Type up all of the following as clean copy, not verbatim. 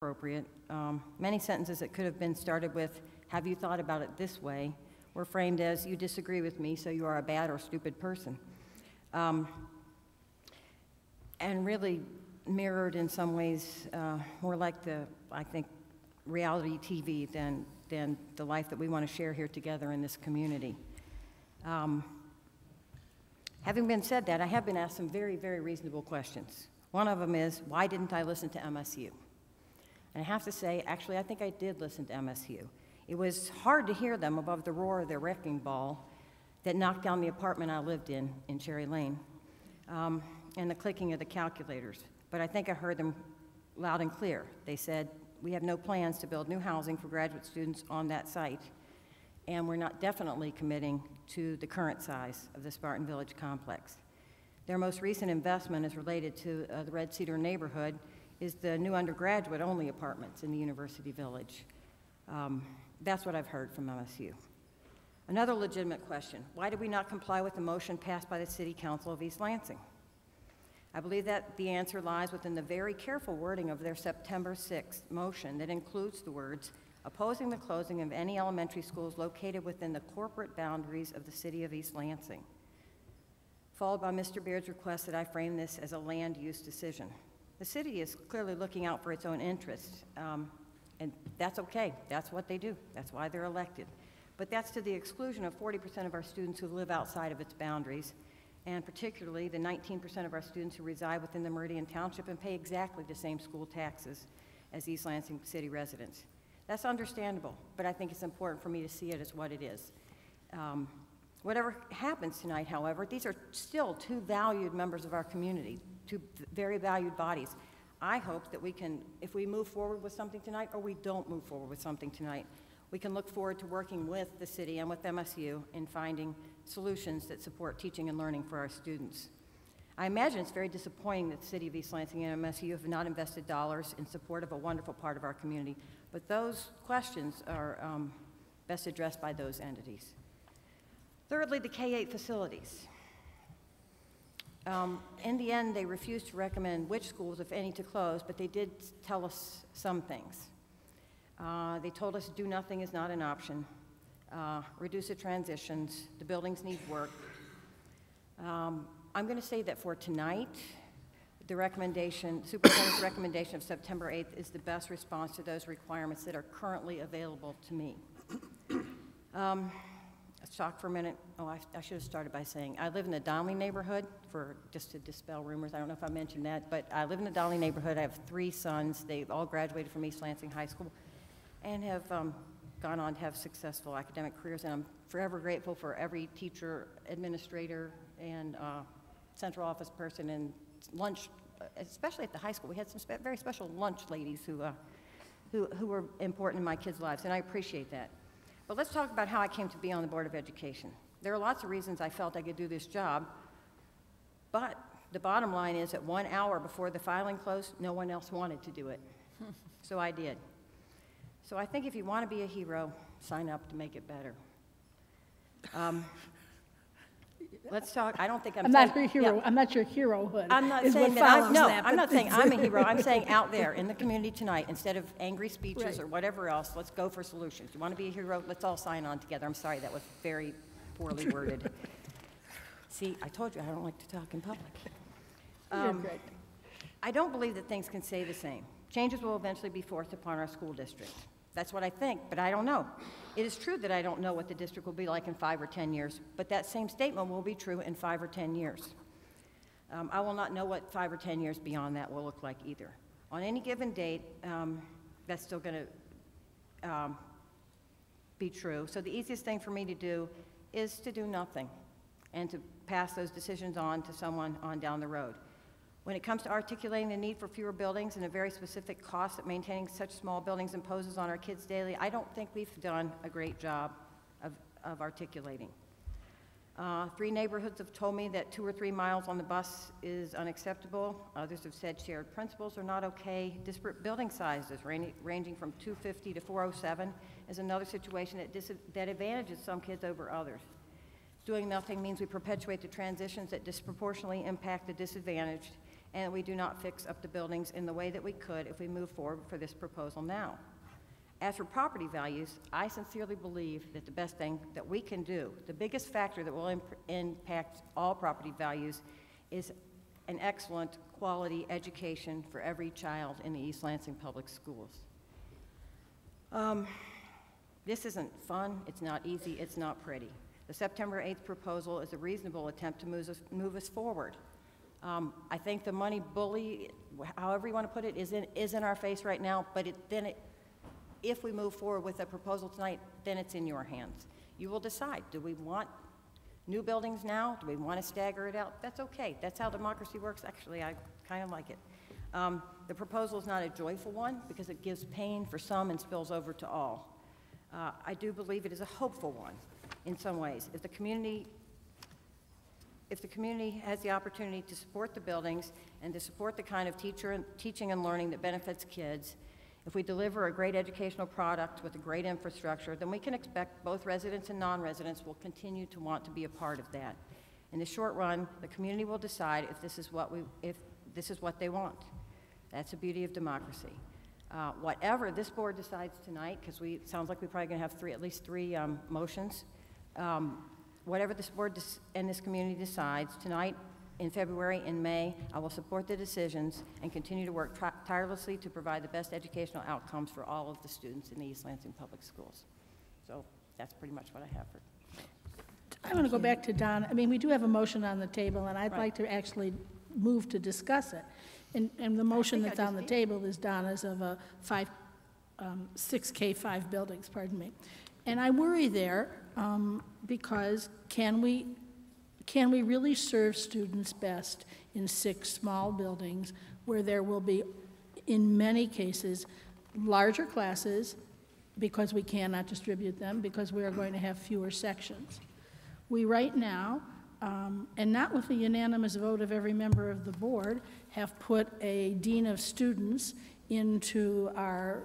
appropriate. Many sentences that could have been started with, "Have you thought about it this way?" were framed as, "You disagree with me, so you are a bad or stupid person." And really mirrored in some ways more like I think, reality TV than the life that we want to share here together in this community. Having been said that, I have been asked some very, very reasonable questions. One of them is, why didn't I listen to MSU? And I have to say, actually, I think I did listen to MSU. It was hard to hear them above the roar of their wrecking ball that knocked down the apartment I lived in Cherry Lane, and the clicking of the calculators. But I think I heard them loud and clear. They said, "We have no plans to build new housing for graduate students on that site, and we're not definitely committing to the current size of the Spartan Village complex." Their most recent investment is related to the Red Cedar neighborhood, is the new undergraduate-only apartments in the University Village. That's what I've heard from MSU. Another legitimate question, why did we not comply with the motion passed by the City Council of East Lansing? I believe that the answer lies within the very careful wording of their September 6th motion that includes the words, "opposing the closing of any elementary schools located within the corporate boundaries of the City of East Lansing," followed by Mr. Beard's request that I frame this as a land use decision. The city is clearly looking out for its own interests, and that's okay. That's what they do. That's why they're elected. But that's to the exclusion of 40% of our students who live outside of its boundaries, and particularly the 19% of our students who reside within the Meridian Township and pay exactly the same school taxes as East Lansing City residents. That's understandable, but I think it's important for me to see it as what it is. Whatever happens tonight, however, these are still two valued members of our community, two very valued bodies. I hope that we can, if we move forward with something tonight or we don't move forward with something tonight, we can look forward to working with the city and with MSU in finding solutions that support teaching and learning for our students. I imagine it's very disappointing that the City of East Lansing and MSU have not invested dollars in support of a wonderful part of our community, but those questions are best addressed by those entities. Thirdly, the K-8 facilities. In the end, they refused to recommend which schools, if any, to close, but they did tell us some things. They told us do nothing is not an option, reduce the transitions, the buildings need work. I'm going to say that for tonight, the superintendent's recommendation of September 8th is the best response to those requirements that are currently available to me. Shock for a minute. Oh, I should have started by saying I live in the Donnelly neighborhood, just to dispel rumors. I don't know if I mentioned that, but I live in the Donnelly neighborhood. I have 3 sons. They've all graduated from East Lansing High School and have gone on to have successful academic careers, and I'm forever grateful for every teacher, administrator, and central office person, and lunch, especially at the high school. We had some very special lunch ladies who were important in my kids' lives, and I appreciate that. But let's talk about how I came to be on the Board of Education. There are lots of reasons I felt I could do this job, but the bottom line is that 1 hour before the filing closed, no one else wanted to do it. So I did. So I think if you want to be a hero, sign up to make it better. Let's talk. I don't think I'm not your hero. Yeah. I'm not your herohood. I'm not saying that. I'm not saying I'm a hero. I'm saying out there in the community tonight, instead of angry speeches or whatever else, let's go for solutions. You want to be a hero? Let's all sign on together. I'm sorry, that was very poorly worded. See, I told you I don't like to talk in public. You're great. I don't believe that things can stay the same. Changes will eventually be forced upon our school district. That's what I think, but I don't know. It is true that I don't know what the district will be like in 5 or 10 years, but that same statement will be true in 5 or 10 years. I will not know what 5 or 10 years beyond that will look like either. On any given date, that's still going to be true. So the easiest thing for me to do is to do nothing and to pass those decisions on to someone on down the road. When it comes to articulating the need for fewer buildings and the very specific cost that maintaining such small buildings imposes on our kids daily, I don't think we've done a great job of articulating. 3 neighborhoods have told me that 2 or 3 miles on the bus is unacceptable. Others have said shared principals are not okay. Disparate building sizes ranging from 250 to 407 is another situation that advantages some kids over others. Doing nothing means we perpetuate the transitions that disproportionately impact the disadvantaged and we do not fix up the buildings in the way that we could if we move forward for this proposal now. As for property values, I sincerely believe that the best thing that we can do, the biggest factor that will impact all property values, is an excellent quality education for every child in the East Lansing Public Schools. This isn't fun, it's not easy, it's not pretty. The September 8th proposal is a reasonable attempt to move us forward. I think the money bully, however you want to put it, is in our face right now, but if we move forward with a proposal tonight, then it's in your hands. You will decide, do we want new buildings now? Do we want to stagger it out? That's okay. That's how democracy works. Actually, I kind of like it. The proposal is not a joyful one because it gives pain for some and spills over to all. I do believe it is a hopeful one in some ways. If the community has the opportunity to support the buildings and to support the kind of teaching and learning that benefits kids, if we deliver a great educational product with a great infrastructure, then we can expect both residents and non-residents will continue to want to be a part of that. In the short run, the community will decide if this is what they want. That's the beauty of democracy. Whatever this board decides tonight, because it sounds like we're probably going to have at least three motions. Whatever this board and this community decides tonight, in February and May, I will support the decisions and continue to work tirelessly to provide the best educational outcomes for all of the students in the East Lansing Public Schools. So that's pretty much what I have for. I want to go back to Don. I mean, we do have a motion on the table, and I'd like to actually move to discuss it. And the motion that's on the table is Donna's of a 6K5 buildings, pardon me. And I worry there because can we really serve students best in 6 small buildings where there will be, in many cases, larger classes because we cannot distribute them because we are going to have fewer sections? We right now, and not with a unanimous vote of every member of the board, have put a dean of students into our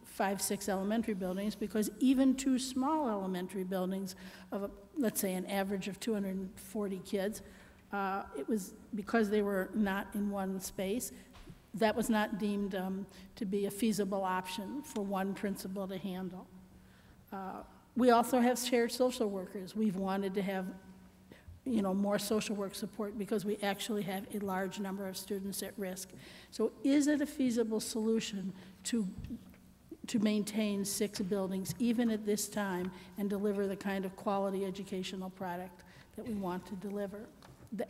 5, 6 elementary buildings because even 2 small elementary buildings of, let's say, an average of 240 kids, it was because they were not in one space, that was not deemed to be a feasible option for one principal to handle. We also have shared social workers. We've wanted to have more social work support because we actually have a large number of students at risk. So is it a feasible solution to maintain 6 buildings, even at this time, and deliver the kind of quality educational product that we want to deliver?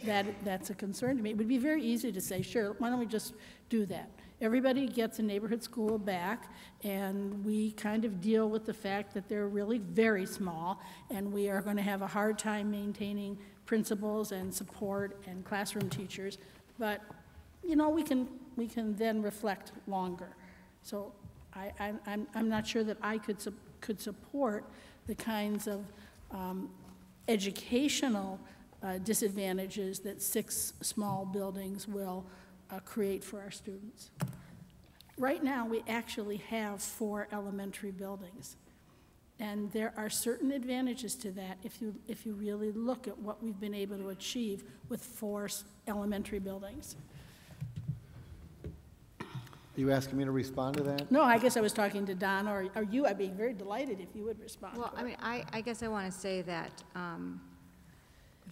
That's a concern to me. It would be very easy to say, sure, why don't we just do that? Everybody gets a neighborhood school back, and we kind of deal with the fact that they're really very small, and we are going to have a hard time maintaining principals and support and classroom teachers. But, we can then reflect longer. So I'm not sure that I could support the kinds of educational disadvantages that 6 small buildings will create for our students. Right now, we actually have 4 elementary buildings. And there are certain advantages to that if you really look at what we've been able to achieve with 4 elementary buildings. Are you asking me to respond to that? No, I guess I was talking to Don or you. I'd be very delighted if you would respond. Well, I mean, I guess I want to say that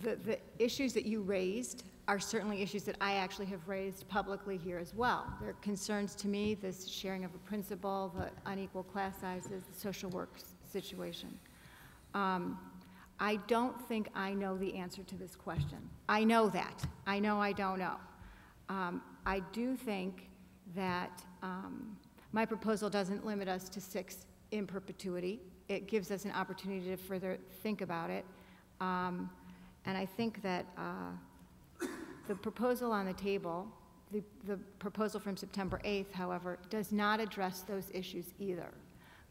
the issues that you raised are certainly issues that I actually have raised publicly here as well. There are concerns to me, this sharing of a principal, the unequal class sizes, the social work situation. I don't think I know the answer to this question. I know that. I know I don't know. I do think that my proposal doesn't limit us to 6 in perpetuity. It gives us an opportunity to further think about it. And I think that the proposal on the table, the proposal from September 8th, however, does not address those issues either.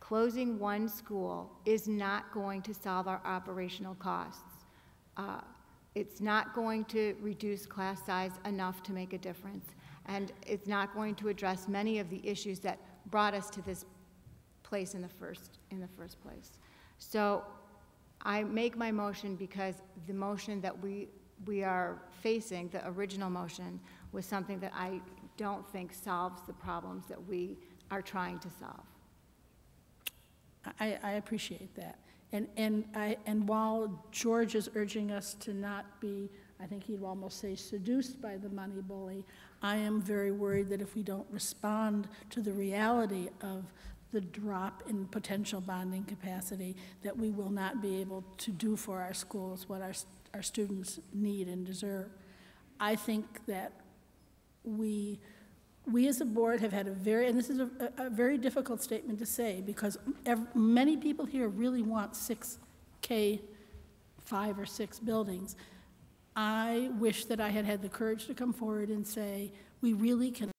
Closing one school is not going to solve our operational costs. It's not going to reduce class size enough to make a difference. And it's not going to address many of the issues that brought us to this place in the first place. So I make my motion because the motion that we are facing, the original motion, with something that I don't think solves the problems that we are trying to solve. I appreciate that. And while George is urging us to not be, I think he'd almost say seduced by the money bully, I am very worried that if we don't respond to the reality of the drop in potential bonding capacity, that we will not be able to do for our schools what our students need and deserve. I think that we as a board have had a very, and this is a very difficult statement to say, because many people here really want 5 or 6 buildings. I wish that I had had the courage to come forward and say, we really can